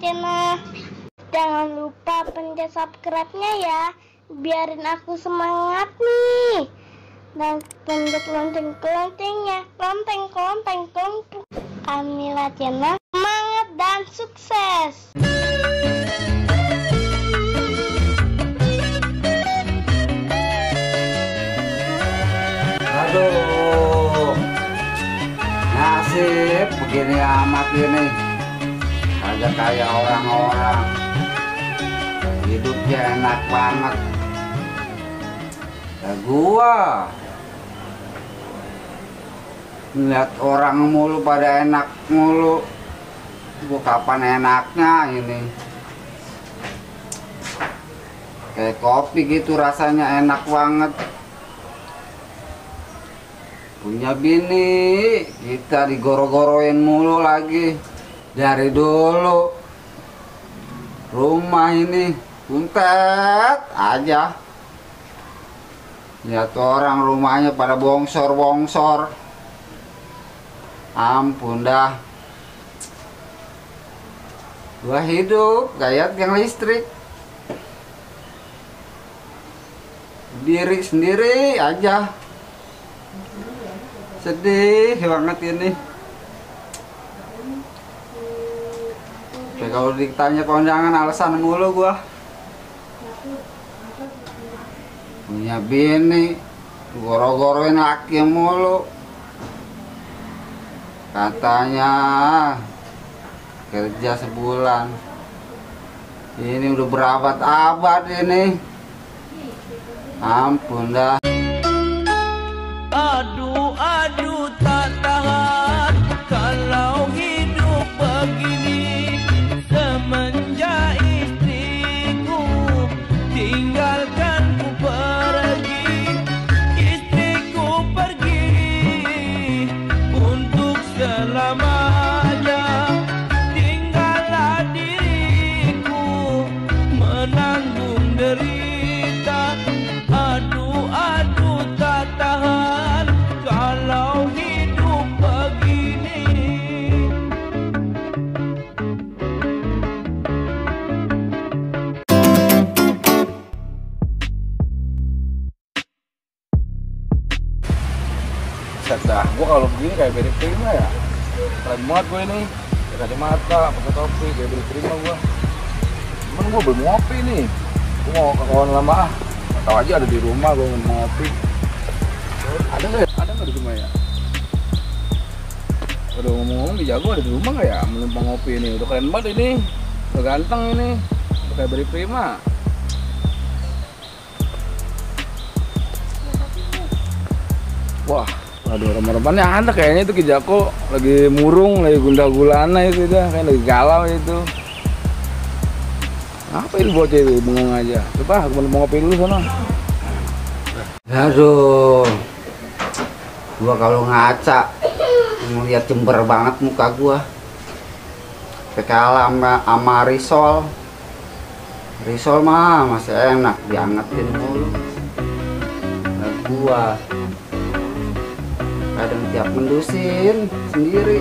channel. Jangan lupa pencet subscribe-nya ya, biarin aku semangat nih. Dan pencet lonceng-loncengnya, klonteng. Kamila Channel, semangat dan sukses. Aduh, nasib begini amat ini, kagak kayak orang-orang, hidupnya enak banget. Ya gua ngeliat orang mulu pada enak mulu, gua kapan enaknya ini? Kayak kopi gitu rasanya enak banget. Punya bini, kita digoro-goroin mulu lagi. Dari dulu rumah ini kuntet aja. Lihat orang rumahnya pada bongsor-bongsor. Ampun dah. Gua hidup gaya yang listrik. Diri sendiri aja. Sedih banget ini. Kayak kalau ditanya kondangan alasan mulu gua. Punya bini, goro-goroin laki mulu. Katanya kerja sebulan. Ini udah berabad-abad ini. Ampun dah. Aduh tak tahan kalau hidup begini. Semenjak istriku tinggalkanku pergi, istriku pergi untuk selamanya. Tinggallah diriku menanggung derita. Aduh tak tahan kalau hidup begini. Dah, gua kalau begini kayak Beri Prima ya. Keren banget gua ini. Pakai kacamata, pakai topi, kayak Beri Prima gua. Cuman gua belum ngopi nih. Gua mau ke kawan lama ah. Tahu aja ada di rumah gua mau ngopi. Ada nggak ya? Ada nggak di rumah ya? Udah ngomong-ngomong di Jago ada di rumah nggak ya? Menumpang ngopi ini. Udah keren banget ini. Udah ganteng ini. Udah kayak Beri Prima. Wah. Aduh, reman-remannya ada kayaknya itu Ki Jako lagi murung, lagi gundah-gulana itu dah, kayak lagi galau itu. Apa itu bocah itu bengong aja? Coba aku mau ngopi dulu sana. Aduh, gua kalau ngaca ngeliat cember banget muka gua. Kalah sama risol. Risol mah masih enak diangetin mulu. Nah, gua kadang tiap mendusin sendiri.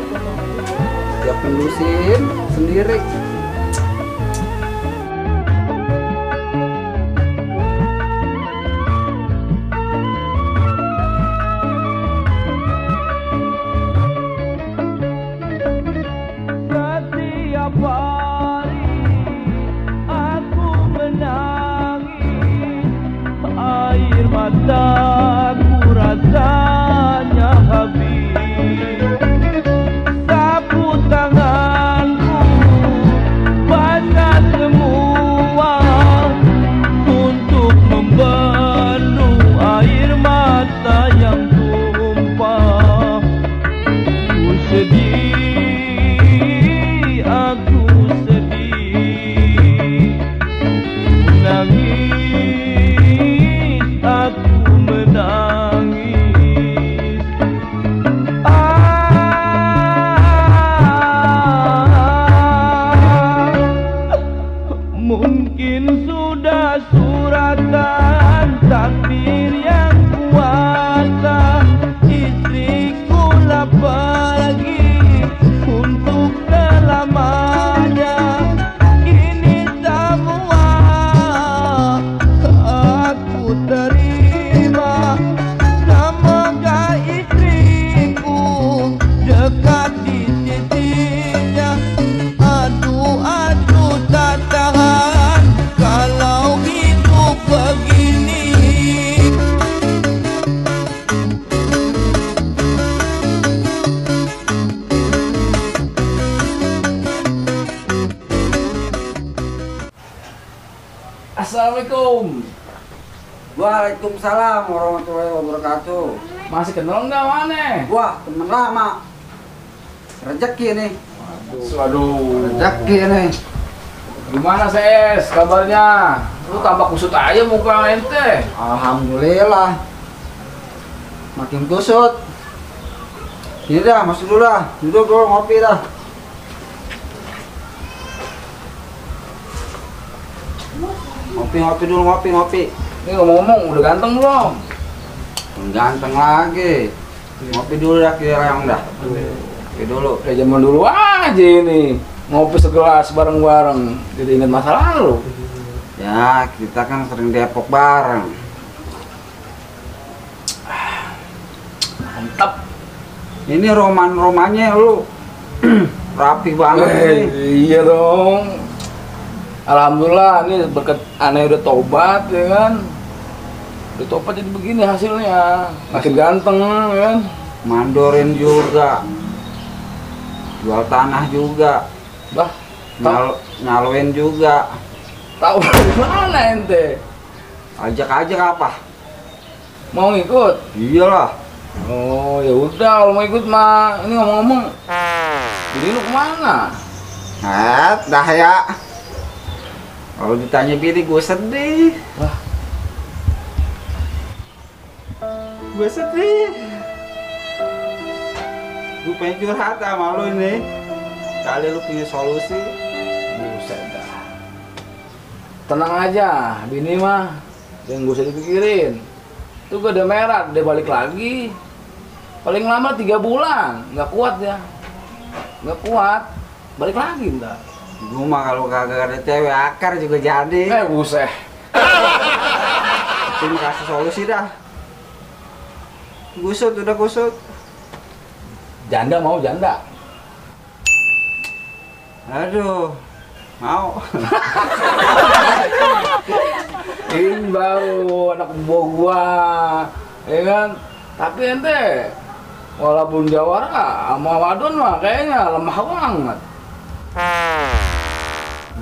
Setiap hari aku menangis, air mataku rasanya habis. Sapu tanganku basah semua untuk membendung air mata yang tumpah. Ku sedih, aku sedih, menangis, aku menangis. Mungkin sudah suratan takdir yang kuasa, istriku lapar lagi untuk selamanya. Assalamualaikum. Waalaikumsalam warahmatullahi wabarakatuh. Masih kenal nggak mana? Wah, temen lama. Rezeki nih. Waduh. Rezeki nih. Gimana Ses kabarnya? Lu tampak kusut aja muka ente. Alhamdulillah. Makin kusut. Ini dah, masuk dulu dah. Duduk dulu ngopi dah. Ngopi dulu, ngopi. Ini ngomong-ngomong udah ganteng belum? Ganteng lagi. Ngopi dulu dah, kira-kira dah. Ngopi dulu. Kayak zaman dulu aja ini. Ngopi segelas bareng-bareng. Jadi ingat masa lalu. Ya, kita kan sering Depok bareng. Mantap. Ini roman-romannya lu rapi banget nih. Iya dong. Alhamdulillah ini berkat aneh udah tobat ya kan. Udah tobat jadi begini hasilnya. Makin ganteng ya kan. Mandorin juga. Jual tanah juga. Bah, Nyaloin juga. tahu dari mana ente? Ajak-ajak apa? Mau ngikut? Iyalah. Oh ya udah kalau mau ikut mah. Ini ngomong-ngomong, jadi lu kemana? Dah ya. Kalau ditanya bini gue sedih. Wah, Gue sedih. Gue pengen curhat sama lu ini. Kali lu punya solusi. buset dah. Tenang aja, bini mah jangan gak usah dipikirin. Tuh gue udah merah, udah balik lagi. Paling lama 3 bulan, nggak kuat ya. Nggak kuat, balik lagi ntar. Gue mah kalau kagak ada cewek akar juga jadi. Buset. Ini kasih solusi dah. Kusut, udah kusut. Janda mau janda. Aduh, mau. Ini baru anak buah gua, ya kan? Tapi ente, walaupun jawara sama wadon mah kayaknya lemah banget.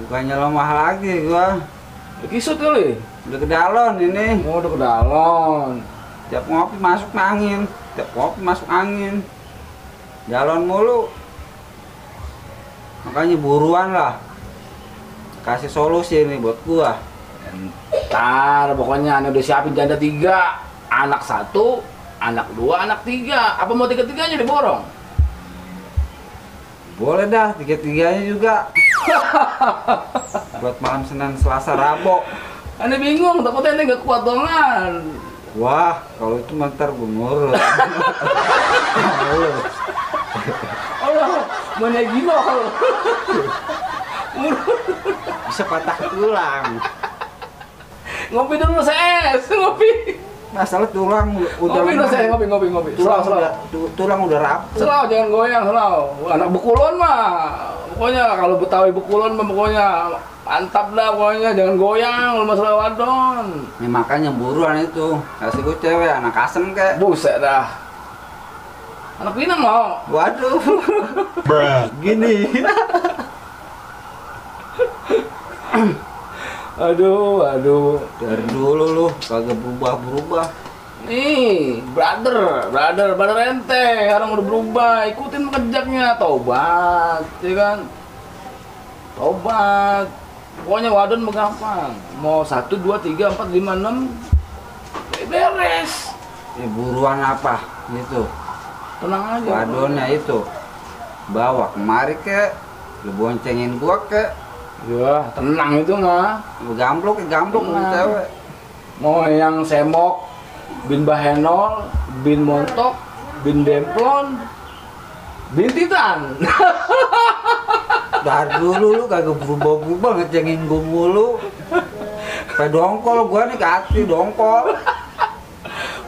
Bukannya lemah lagi gua. Kisut kali. Udah ke dalon ini. Mau udah ke dalon. Tiap ngopi masuk angin. Tiap ngopi masuk angin. Dalon mulu. Makanya buruan lah. Kasih solusi nih buat gua. Ntar pokoknya ane udah siapin janda 3, anak 1, anak 2, anak 3. Apa mau 3-3-nya diborong? Boleh dah, 3-3-nya juga. Buat malam Senin, Selasa, Rabu. Ane bingung, takutnya ane gak kuat dongan. Wah, kalau itu ntar gue ngurus. Allah, mana gino. Bisa patah tulang. Ngopi dulu Ses, ngopi. Masalah tulang udah Ngopi dulu Ses, ngopi. tulang Selau. udah tulang udah rapuh. Selau, jangan goyang, selau. Anak Bekulon mah, pokoknya kalau Betawi Bekulon mah pokoknya mantap dah pokoknya, jangan goyang kalau masalah wadon. Ya makanya buruan itu. Kasih gue cewek anak asem kek. Buset dah. Anak Pinang mau. Waduh. Gini. Aduh. Dari dulu lu kagak berubah. Nih, brother ente, sekarang udah berubah, ikutin kejaknya, tobat, ya kan? Tobat. Pokoknya wadon mah gampang. Mau 1, 2, 3, 4, 5, 6 beres. Ya buruan apa gitu. Tenang aja. Wadonnya itu. Bawa kemari kek. Lu boncengin gua kek. Ya, tenang itu mah. Lu gamblok sama cewek. Mau yang semok, bin bahenol, bin montok, bin demplon, bin titan. Dari dulu lu kagak berubah-ubah ngecengin gua mulu. Kayak dongkol gua nih kaki dongkol.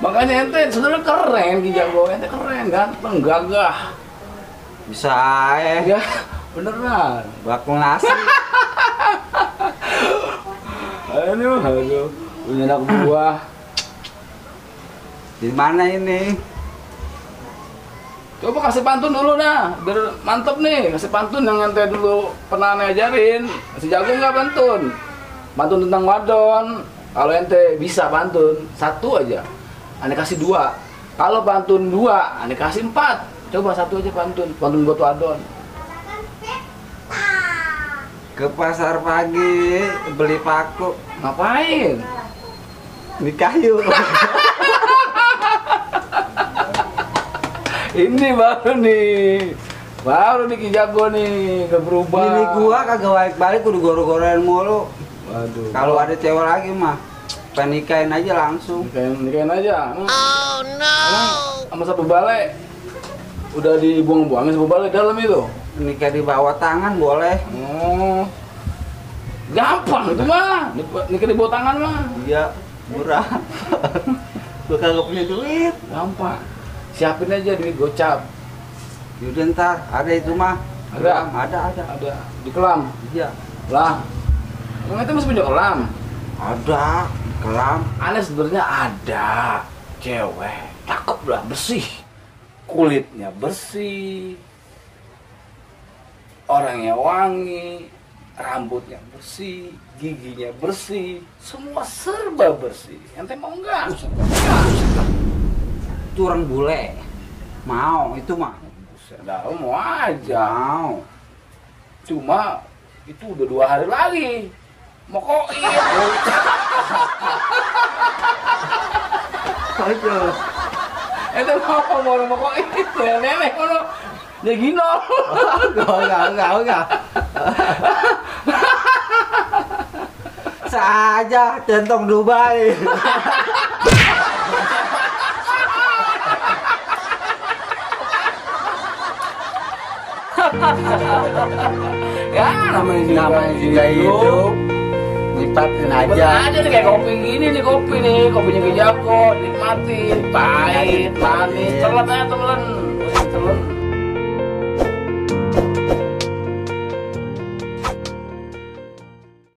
Makanya ente sebenarnya keren Kijago, ente keren, ganteng, gagah. Bisa aja. Ya, beneran. Bakul nasi. Aduh, punya anak buah. Di mana ini? Coba kasih pantun dulu dah, biar mantep nih. Kasih pantun yang ente dulu pernah ane ajarin. Masih jago nggak pantun? Pantun tentang wadon. Kalau ente bisa pantun 1 aja, ane kasih 2. Kalau pantun 2, ane kasih 4. Coba 1 aja pantun buat wadon. Ke pasar pagi beli paku. Ngapain? Nikah yuk. Ini baru nih Ki jago nih, gak berubah. Ini gua kagak balik-balik udah goro-goroin mulu. Waduh. Kalau ada cewek lagi mah penikahin aja langsung. Nikahin aja. Oh no. Sama sapu balai. Udah dibuang-buangin sapu balai dalam itu. Nikah di bawah tangan boleh. Oh. Gampang itu mah. Nikah di bawah tangan mah. Iya, murah. Gua kagak punya duit. Gampang. Siapin aja duit gocap. Yaudah ntar, ada itu mah. Ada? Ada. Di kelam. Iya. Lah. Emang itu masih punya kelam? Ada, kelam. Aneh sebenarnya ada cewek, cakep lah, bersih. Kulitnya bersih. Orangnya wangi, rambutnya bersih, giginya bersih, semua serba bersih. Ente mau enggak? Itu orang bule. Mau, itu mah. Buset dah, mau aja. Mau. Cuma itu udah 2 hari lagi. Mau koin. Aduh. Ente mau koin. Nenek ngono. Ya gino. Enggak. Saja centong Dubai. Ya namanya juga hidup. Nikmatin aja. Bener aja nih kayak kopi gini nih, kopinya Ki jago, nikmatin, pahit, manis, telan aja telan.